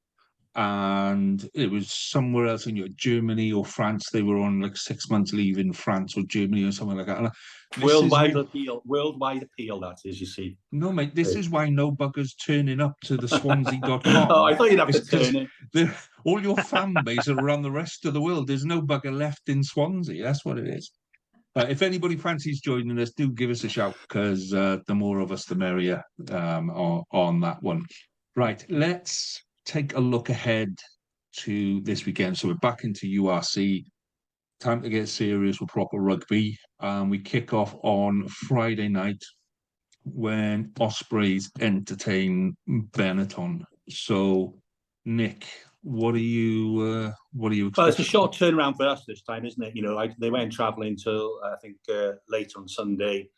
and it was somewhere else in Germany or France. They were on like 6 months leave in France or Germany or something like that. Worldwide appeal, that is, you see. No, mate, this is why no bugger's turning up to the Swansea.com. Oh, I thought you'd have to turn it. all your fan base are around the rest of the world. There's no bugger left in Swansea. That's what it is. If anybody fancies joining us, do give us a shout, because the more of us, the merrier on that one. Right, let's take a look ahead to this weekend. So we're back into URC. Time to get serious with proper rugby. We kick off on Friday night when Ospreys entertain Benetton. So, Nick, what are you expecting? Well, it's a short turnaround for us this time, isn't it? You know, like they went travelling till I think late on Sunday.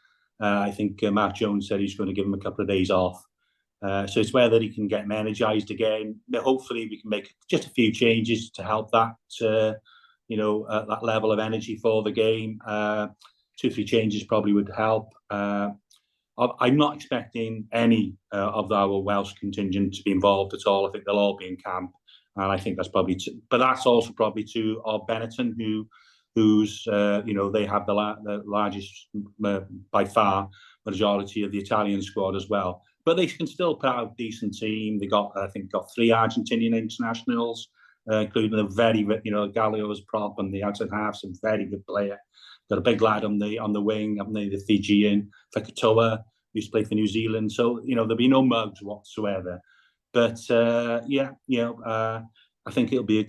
I think Mark Jones said he's going to give him a couple of days off. So it's whether he can get them energised again. Hopefully, we can make just a few changes to help that, that level of energy for the game. 2-3 changes probably would help. I'm not expecting any of our Welsh contingent to be involved at all. I think they'll all be in camp, and I think that's probably. But that's also probably to Benetton, who's they have the largest by far majority of the Italian squad as well. But they can still put out a decent team. They got 3 Argentinian internationals, including a very Gallio's prop on the outside half, some very good player. Got a big lad on the wing, haven't they? The Fijian, Fekatoa, used to play for New Zealand. So, there'll be no mugs whatsoever. But, I think it'll be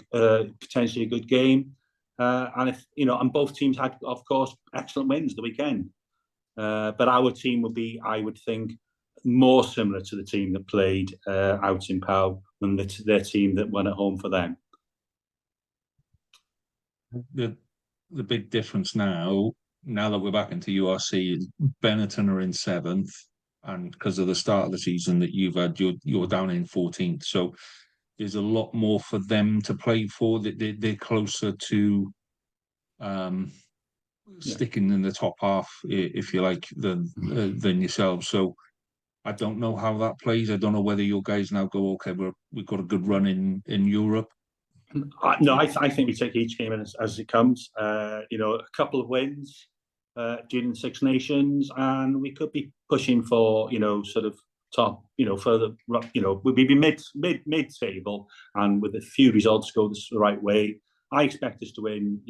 potentially a good game. And both teams had, of course, excellent wins the weekend. But our team will be, I would think, more similar to the team that played out in Pau than their team that won at home for them. The big difference now that we're back into URC, is Benetton are in 7th, and because of the start of the season that you've had, you're down in 14th. So there's a lot more for them to play for. They're closer to sticking in the top half, if you like, than yourselves. So I don't know how that plays. I don't know whether your guys now go, okay, we've got a good run in Europe. No, I think we take each game as it comes. A couple of wins during the Six Nations, and we could be pushing for sort of top, further. We'd be mid table, and with a few results go the right way, I expect us to win.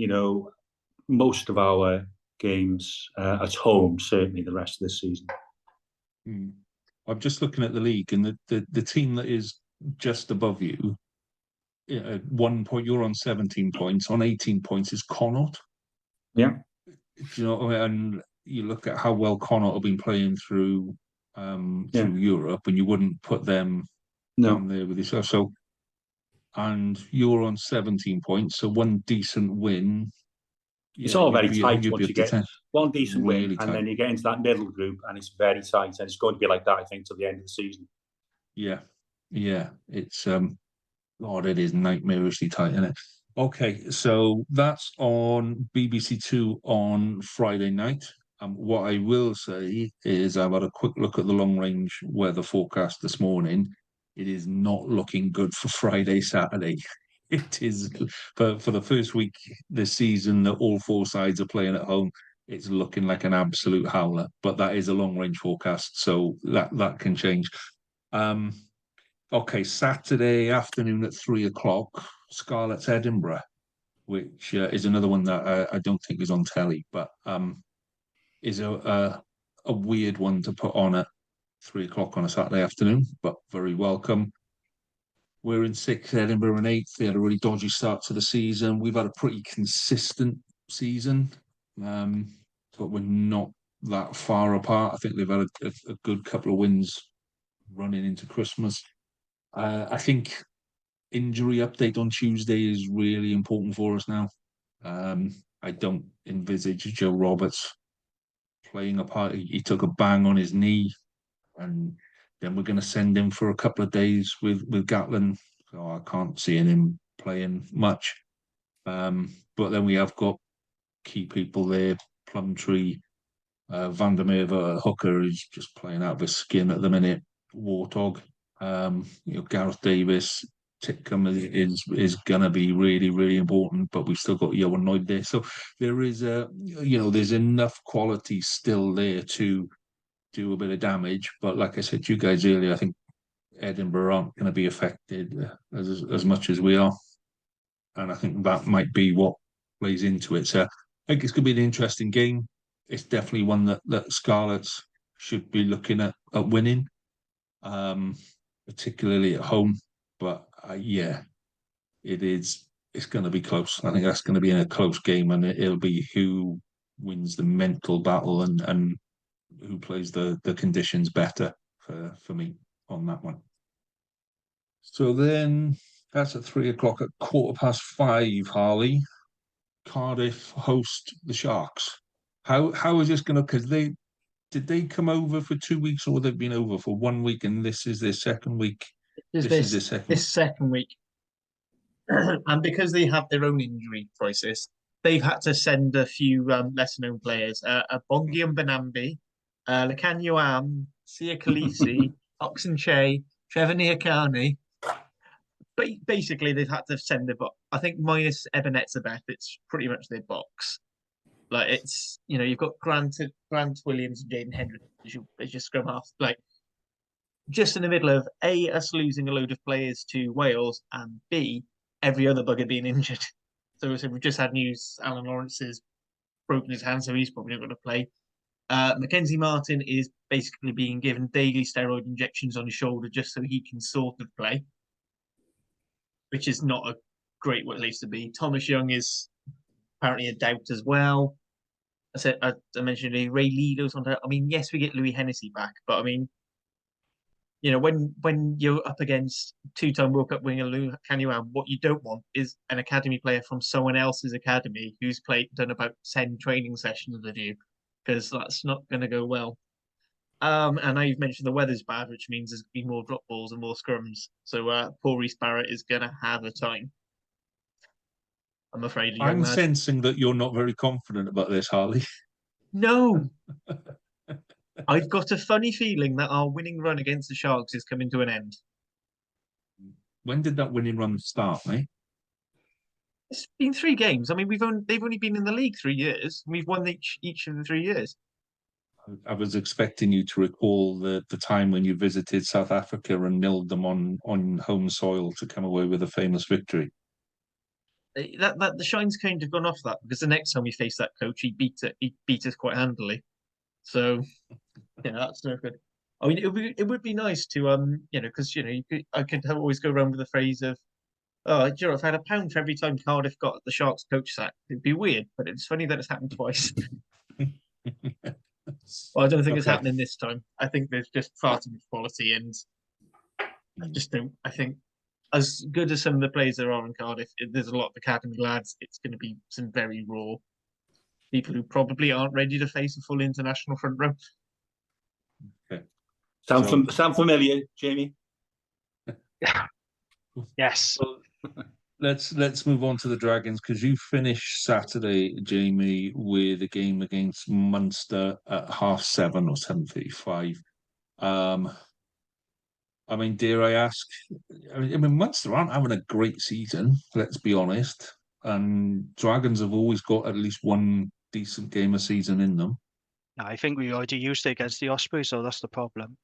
Most of our games at home, certainly the rest of this season. I'm just looking at the league, and the team that is just above you. 1 point, you're on 17 points. On 18 points is Connaught. Yeah. And you look at how well Connaught have been playing through Europe, and you wouldn't put them down there with yourself. So, and you're on 17 points, so one decent win. It's all very tight once you get 10. one decent Really win, tight. and then you get into that middle group, and it's very tight, and it's going to be like that, I think, till the end of the season. Yeah. It's God, it is nightmarishly tight, isn't it? Okay, so that's on BBC Two on Friday night. What I will say is I've had a quick look at the long-range weather forecast this morning. It is not looking good for Friday, Saturday. It is for the first week this season that all 4 sides are playing at home. It's looking like an absolute howler, but that is a long-range forecast, so that can change. Okay, Saturday afternoon at 3:00, Scarlets Edinburgh, which is another one that I don't think is on telly, but is a weird one to put on at 3:00 on a Saturday afternoon, but very welcome. We're in 6th, Edinburgh in 8th. They had a really dodgy start to the season. We've had a pretty consistent season, but we're not that far apart. I think they've had a good couple of wins running into Christmas. I think injury update on Tuesday is really important for us now. I don't envisage Joe Roberts playing a part. He took a bang on his knee, and then we're going to send him for a couple of days with Gatlin. So I can't see him playing much. But then we have got key people there. Plumtree, Van der Merwe, hooker, is just playing out of his skin at the minute. Warthog. Gareth Davis, Titcombe is going to be really, really important, but we've still got Ioan Lloyd there. So there is there's enough quality still there to do a bit of damage. But like I said to you guys earlier, I think Edinburgh aren't going to be affected as much as we are. and I think that might be what plays into it. So I think it's going to be an interesting game. It's definitely one that Scarlets should be looking at winning, particularly at home. But yeah, it is. It's going to be close. I think that's going to be in a close game, and it'll be who wins the mental battle and who plays the conditions better for me on that one. So then that's at 3 o'clock. At 5:15, Harley, Cardiff host the Sharks. How is this going to? Because did they come over for 2 weeks, or they've been over for 1 week, and this is their second week. Is This is their second. this second week, and because they have their own injury crisis, they've had to send a few lesser-known players: Bongi Mbanambi, Lekanyo Am, Sia Khaleesi, Oxenche, Trevor Niakani. But basically, they've had to send their box. I think minus Ebenezer, it's pretty much their box. Like it's, you've got Grant Williams and Jaden Hendrick as your scrum half. Like just in the middle of A, us losing a load of players to Wales, and B, every other bugger being injured. So we've just had news Alan Lawrence has broken his hand, so he's probably not going to play. Mackenzie Martin is basically being given daily steroid injections on his shoulder just so he can sort of play, which is not a great place to be. Thomas Young is apparently a doubt as well. I mentioned Ray Lido's on that. I mean, yes, we get Louis Hennessy back, but I mean, when you're up against two-time World Cup winger Lou Canuan, what you don't want is an academy player from someone else's academy who's done about 10 training sessions with you, because that's not going to go well. And now you've mentioned the weather's bad, which means there's going to be more drop balls and more scrums. So poor Reece Barrett is going to have a time. I'm afraid. I'm sensing that you're not very confident about this, Harley. No. I've got a funny feeling that our winning run against the Sharks is coming to an end. When did that winning run start, mate? It's been 3 games. I mean, they've only been in the league 3 years. We've won each of the 3 years. I was expecting you to recall the time when you visited South Africa and nilled them on home soil to come away with a famous victory. That the shine's kind of gone off that, because the next time we face that coach, he beat us quite handily. So yeah, that's no good. I mean, it would be nice to because I could always go around with the phrase of, oh, if I had £1 for every time Cardiff got the Sharks coach sacked, it'd be weird, but it's funny that it's happened twice. Well, I don't think it's happening this time. I think there's just far too much quality, and I just don't. I think as good as some of the players there are in Cardiff, there's a lot of academy lads. It's going to be some very raw people who probably aren't ready to face a full international front row. Okay. Sound familiar, Jamie? Yes. Well, let's move on to the Dragons, because you finished Saturday, Jamie, with a game against Munster at 7:30 or 7:35. I mean, dare I ask? I mean, Munster aren't having a great season. Let's be honest. And Dragons have always got at least one decent game a season in them. I think we already used it against the Ospreys, so that's the problem.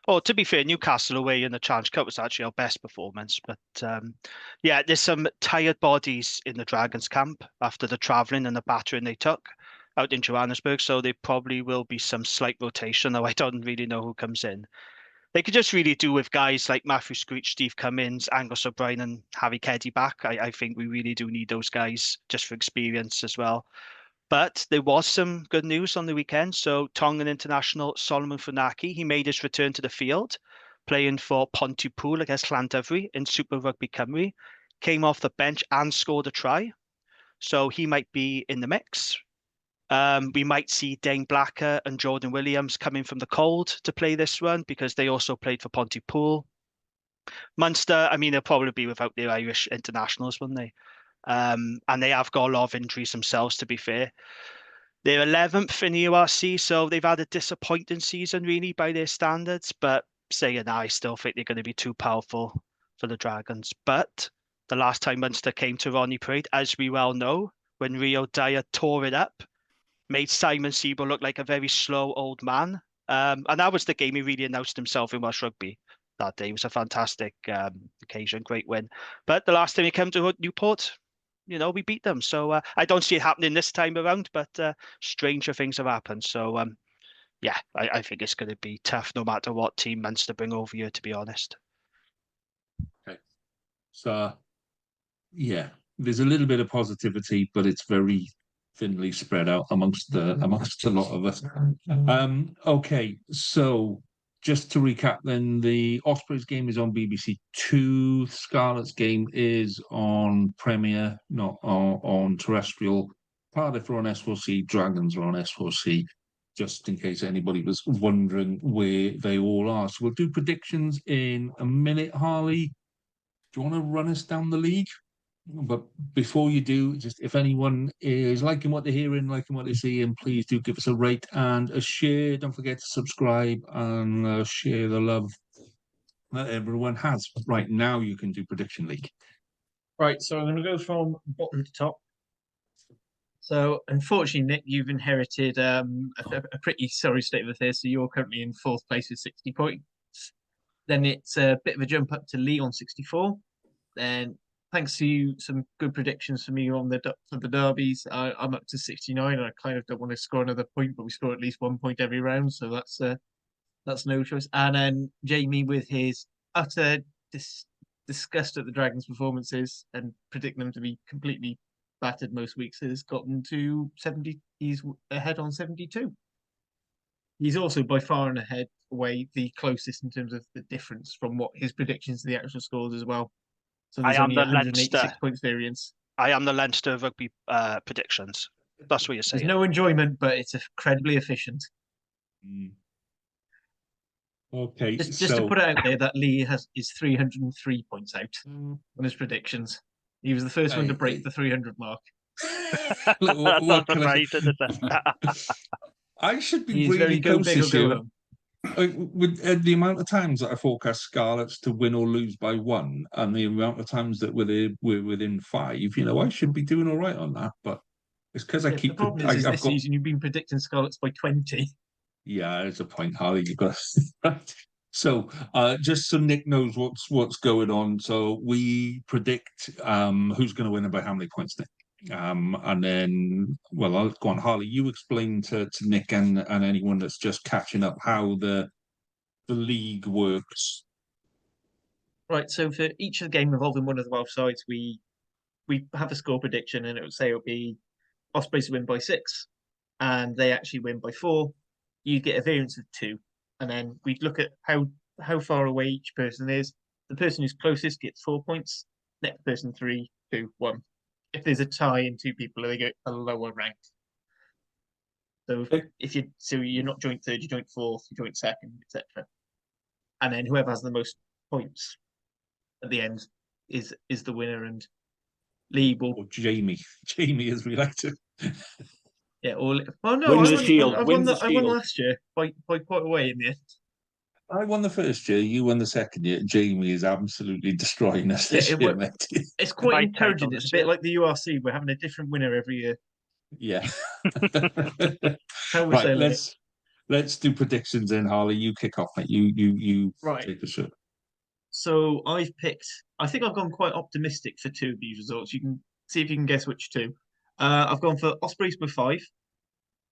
Oh, to be fair, Newcastle away in the Challenge Cup was actually our best performance. But yeah, there's some tired bodies in the Dragons camp after the travelling and the battering they took out in Johannesburg. So there probably will be some slight rotation, though I don't really know who comes in. They could just really do with guys like Matthew Screech, Steve Cummins, Angus O'Brien and Harry Keddy back. I think we really do need those guys just for experience as well. But there was some good news on the weekend. So Tongan international Solomon Funaki, he made his return to the field, playing for Pontypool against Llandovery in Super Rugby Cymru. Came off the bench and scored a try. So he might be in the mix. We might see Dane Blacker and Jordan Williams coming from the cold to play this one, because they also played for Pontypool. Munster, I mean, they'll probably be without their Irish internationals, wouldn't they? And they have got a lot of injuries themselves, to be fair. They're 11th in the URC, so they've had a disappointing season, really, by their standards. But saying that, I still think they're going to be too powerful for the Dragons. But the last time Munster came to Ronnie Parade, as we well know, when Rio Dyer tore it up, made Simon Sebo look like a very slow old man. And that was the game he really announced himself in Welsh Rugby that day. It was a fantastic occasion, great win. But the last time he came to Newport, we beat them. So I don't see it happening this time around, but stranger things have happened. So yeah, I think it's going to be tough no matter what team Munster bring over here, to be honest. Okay. So, yeah, there's a little bit of positivity, but it's very thinly spread out amongst a lot of us. Okay, so just to recap, then the Ospreys game is on BBC Two. Scarlets game is on Premier, not on terrestrial. Cardiff are on S4C. Dragons are on S4C. Just in case anybody was wondering where they all are. So we'll do predictions in a minute. Harley, do you want to run us down the league? But before you do, just if anyone is liking what they're hearing, liking what they're seeing, please do give us a rate and a share. Don't forget to subscribe and share the love that everyone has. Right now, you can do Prediction League. Right, so I'm going to go from bottom to top. So, unfortunately, Nick, you've inherited a pretty sorry state of affairs. So you're currently in fourth place with 60 points. Then it's a bit of a jump up to Lee on 64. Then, thanks to you, some good predictions for me on the derbies. I'm up to 69, and I kind of don't want to score another point, but we score at least 1 point every round, so that's no choice. And then Jamie, with his utter disgust at the Dragons' performances and predicting them to be completely battered most weeks, has gotten to 70. He's ahead on 72. He's also by far and ahead away the closest in terms of the difference from what his predictions to the actual scores as well. So there's only 186 points variance. I am the Leinster Rugby predictions. That's what you're saying. There's no enjoyment, but it's incredibly efficient. Okay, just to put it out there, that Lee is 303 points out on his predictions. He was the first one to break the 300 mark. What can I should be really close this year. With the amount of times that I forecast Scarlets to win or lose by 1, and the amount of times that we're within 5, I should be doing all right on that. But it's because I keep. The problem is this season you've been predicting Scarlets by 20. Yeah, there's a point, Harley. You've got right. So, just so Nick knows what's going on. So we predict who's going to win and by how many points, Nick. And then, well, I'll go on. Harley, you explain to Nick and anyone that's just catching up how the league works. Right. So for each of the game involving one of the Welsh sides, we have a score prediction, and it would say it'll be Ospreys win by 6, and they actually win by 4. You get a variance of 2, and then we look at how far away each person is. The person who's closest gets 4 points. Next person 3, 2, 1. If there's a tie in 2 people, they get a lower rank. So you're not joint third, you're joint fourth, you're joint second, etc. And then whoever has the most points at the end is the winner. And Lee will. Or Jamie, as we like to. Yeah. I won last year by quite a way in the end. I won the first year, you won the second year. Jamie is absolutely destroying us this year, mate. It's quite encouraging. It's a bit like the URC. We're having a different winner every year. Yeah. Right, let's do predictions then, Harley. You kick off, mate. You right. Take the show. So I think I've gone quite optimistic for 2 of these results. You can see if you can guess which 2. I've gone for Ospreys by 5,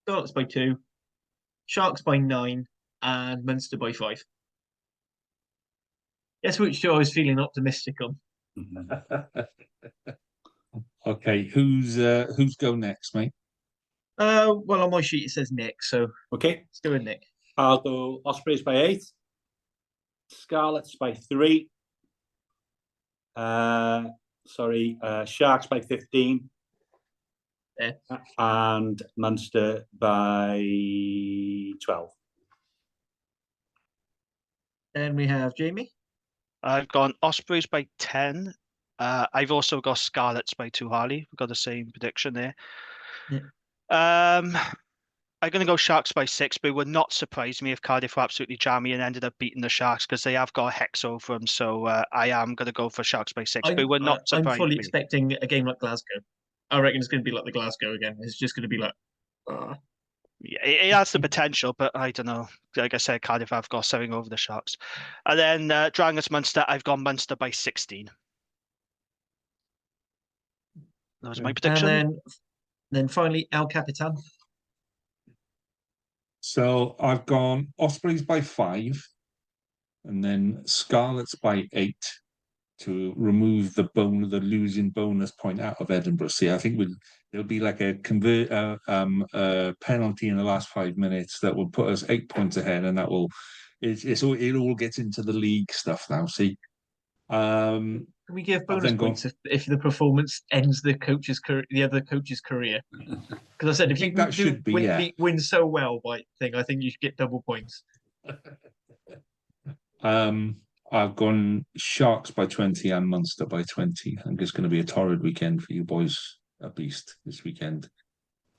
Scarlets by 2, Sharks by 9, and Munster by 5. Guess which 2 I was feeling optimistic on. Okay, who's go next, mate? Well, on my sheet it says Nick, so okay, let's go with Nick. I'll go Ospreys by 8, Scarlets by 3, Sharks by 15, and Munster by 12. Then we have Jamie. I've gone Ospreys by 10. I've also got Scarlets by 2, Harley. We've got the same prediction there. Yeah. I'm going to go Sharks by 6, but it would not surprise me if Cardiff were absolutely jammy and ended up beating the Sharks because they have got a hex over them. So I am going to go for Sharks by 6, but it would not surprise me. I'm fully expecting a game like Glasgow. I reckon it's going to be like the Glasgow again. It's just going to be like... Yeah, it has the potential, but I don't know. Like I said, Cardiff have got something over the Sharks. And then Dragons Munster, I've gone Munster by 16. Those are my And predictions. then finally, El Capitan. So I've gone Ospreys by 5, and then Scarlets by 8 to remove the losing bonus point out of Edinburgh. See, I think there'll be like a penalty in the last 5 minutes that will put us 8 points ahead, and that will it all gets into the league stuff now. See, Can we give bonus then gone- points if the performance ends the other coach's career? Because I said I if you think that do should be, yeah. win so well by thing, I think you should get double points. I've gone Sharks by 20 and Munster by 20. I think it's going to be a torrid weekend for you boys at least this weekend.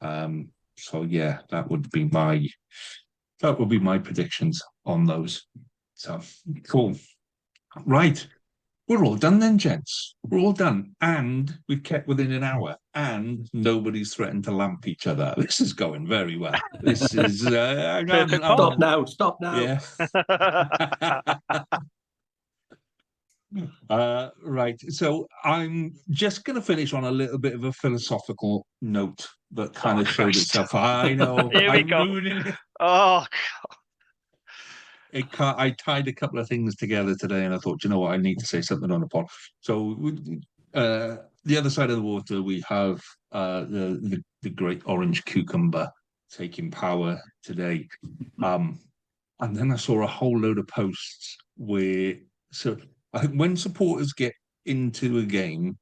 So yeah, that would be my predictions on those. So cool. Right. We're all done then, gents. We're all done. And we've kept within an hour, and nobody's threatened to lamp each other. This is going very well. This is Perfect Stop now. Stop now. Yeah. Right. So I'm just going to finish on a little bit of a philosophical note that kind of showed Christ. itself. I know. Here we go. Ruining it. Oh, I tied a couple of things together today, and I thought, you know what, I need to say something on the pod. So, the other side of the water, we have the great orange cucumber taking power today. And then I saw a whole load of posts where, so I think when supporters get into a game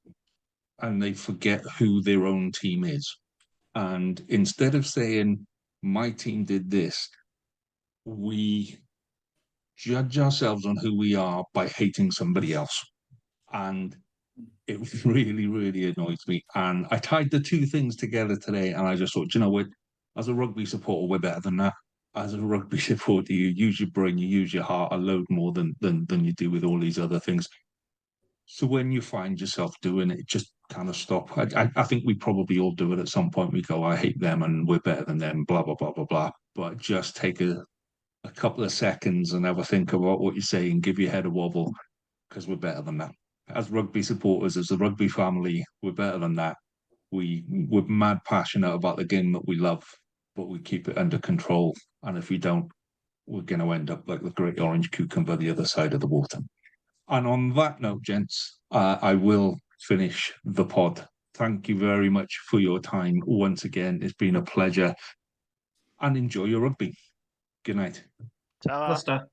and they forget who their own team is, and instead of saying my team did this, we judge ourselves on who we are by hating somebody else. And it really, really annoys me. And I tied the two things together today, and I just thought, you know what? As a rugby supporter, we're better than that. As a rugby supporter, you use your brain, you use your heart a load more than you do with all these other things. So when you find yourself doing it, just kind of stop. I think we probably all do it at some point. We go, I hate them and we're better than them, blah, blah, blah, blah, blah. But just take a couple of seconds and have a think about what you say and give your head a wobble, because we're better than that. As rugby supporters, as a rugby family, we're better than that. We're mad passionate about the game that we love, but we keep it under control. And if we don't, we're going to end up like the great orange cucumber the other side of the water. And on that note, gents, I will finish the pod. Thank you very much for your time. Once again, it's been a pleasure. And enjoy your rugby. Good night. ta-ra. Cluster.